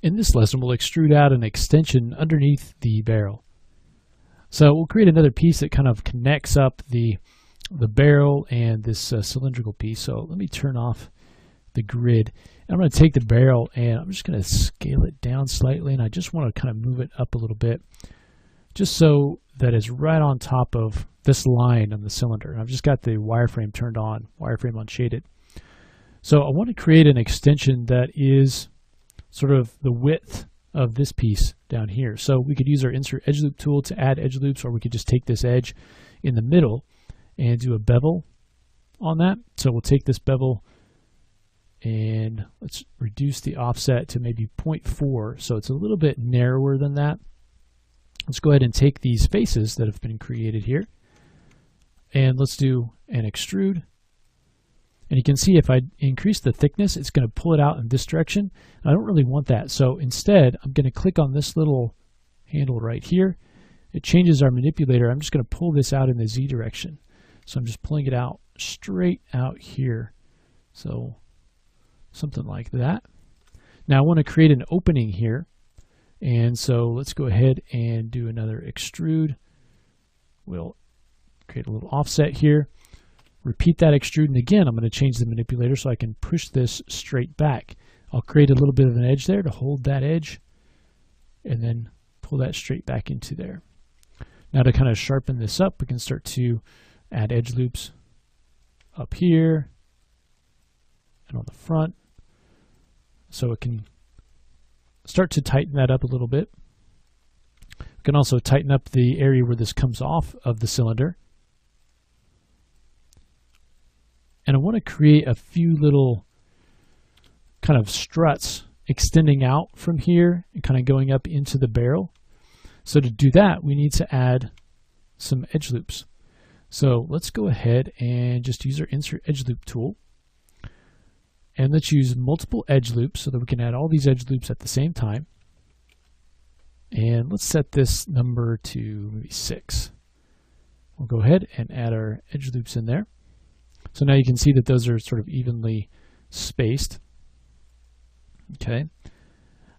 In this lesson, we'll extrude out an extension underneath the barrel. So we'll create another piece that kind of connects up the barrel and this cylindrical piece. So let me turn off the grid. I'm going to take the barrel and I'm just going to scale it down slightly, and I just want to kind of move it up a little bit just so that it's right on top of this line on the cylinder. And I've just got the wireframe turned on, wireframe unshaded. So I want to create an extension that is sort of the width of this piece down here. So we could use our insert edge loop tool to add edge loops, or we could just take this edge in the middle and do a bevel on that. So we'll take this bevel and let's reduce the offset to maybe 0.4, so it's a little bit narrower than that. Let's go ahead and take these faces that have been created here, and let's do an extrude. And you can see if I increase the thickness, it's going to pull it out in this direction. I don't really want that, so instead I'm going to click on this little handle right here. It changes our manipulator. I'm just going to pull this out in the Z direction. So I'm just pulling it out straight out here. So something like that. Now I want to create an opening here, and so let's go ahead and do another extrude. We'll create a little offset here, repeat that extrude, and again I'm going to change the manipulator so I can push this straight back. I'll create a little bit of an edge there to hold that edge and then pull that straight back into there. Now to kind of sharpen this up, we can start to add edge loops up here and on the front, so it can start to tighten that up a little bit. We can also tighten up the area where this comes off of the cylinder. And I want to create a few little kind of struts extending out from here and kind of going up into the barrel. So to do that, we need to add some edge loops. So let's go ahead and just use our insert edge loop tool. And let's use multiple edge loops so that we can add all these edge loops at the same time. And let's set this number to maybe 6. We'll go ahead and add our edge loops in there. So now you can see that those are sort of evenly spaced. Okay.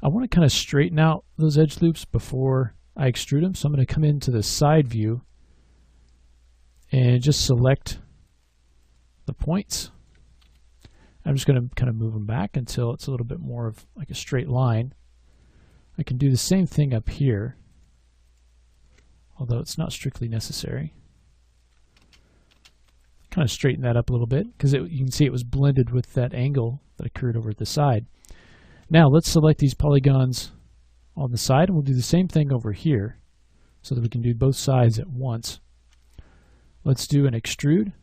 I want to kind of straighten out those edge loops before I extrude them. So I'm going to come into the side view and just select the points. I'm just going to kind of move them back until it's a little bit more of like a straight line. I can do the same thing up here, although it's not strictly necessary. Kind of straighten that up a little bit because you can see it was blended with that angle that occurred over at the side. Now let's select these polygons on the side, and we'll do the same thing over here so that we can do both sides at once. Let's do an extrude,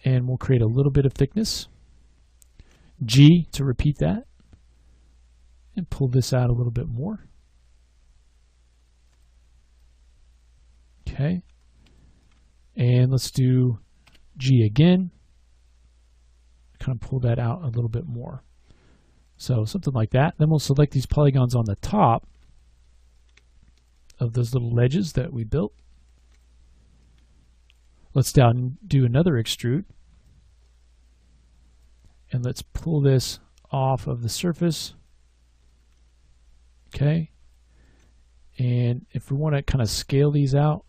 and we'll create a little bit of thickness. G to repeat that, and pull this out a little bit more. Okay. And let's do G again. Kind of pull that out a little bit more. So something like that. Then we'll select these polygons on the top of those little ledges that we built. Let's do another extrude. And let's pull this off of the surface. Okay. And if we want to kind of scale these out,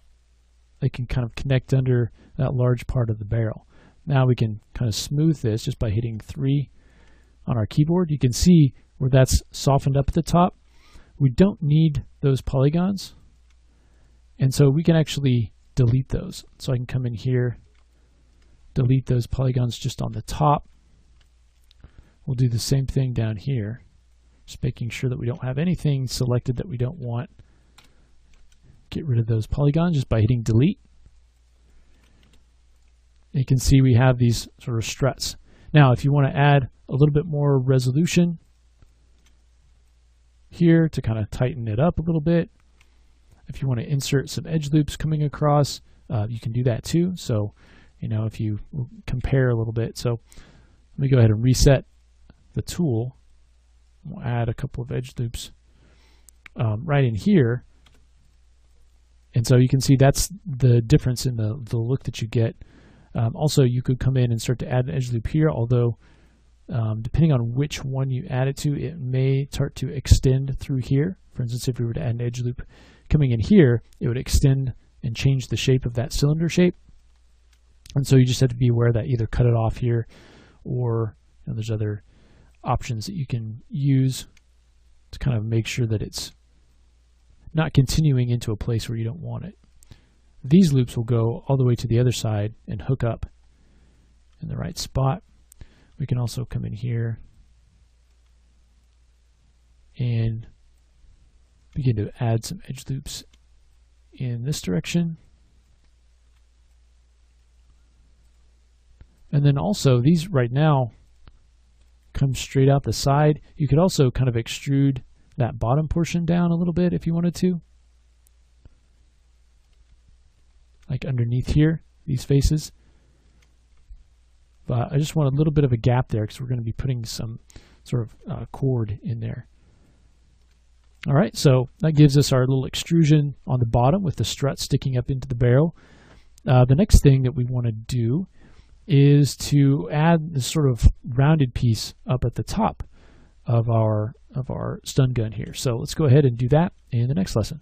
they can kind of connect under that large part of the barrel. Now we can kind of smooth this just by hitting 3 on our keyboard. You can see where that's softened up at the top. We don't need those polygons, and so we can actually delete those. So I can come in here, delete those polygons just on the top. We'll do the same thing down here, just making sure that we don't have anything selected that we don't want. Get rid of those polygons just by hitting delete. You can see we have these sort of struts. Now if you want to add a little bit more resolution here to kind of tighten it up a little bit, if you want to insert some edge loops coming across, you can do that too. So if you compare a little bit. So let me go ahead and reset the tool. We'll add a couple of edge loops right in here. And so you can see that's the difference in the look that you get. Also, you could come in and start to add an edge loop here, although Depending on which one you add it to, it may start to extend through here. For instance, if we were to add an edge loop coming in here, it would extend and change the shape of that cylinder shape. And so you just have to be aware that either cut it off here, or there's other options that you can use to kind of make sure that it's not continuing into a place where you don't want it. These loops will go all the way to the other side and hook up in the right spot. We can also come in here and begin to add some edge loops in this direction. And then also these right now come straight out the side. You could also kind of extrude that bottom portion down a little bit if you wanted to. Like underneath here, these faces. But I just want a little bit of a gap there because we're going to be putting some sort of cord in there. All right, so that gives us our little extrusion on the bottom with the strut sticking up into the barrel. The next thing that we want to do is to add this sort of rounded piece up at the top of our stun gun here. So let's go ahead and do that in the next lesson.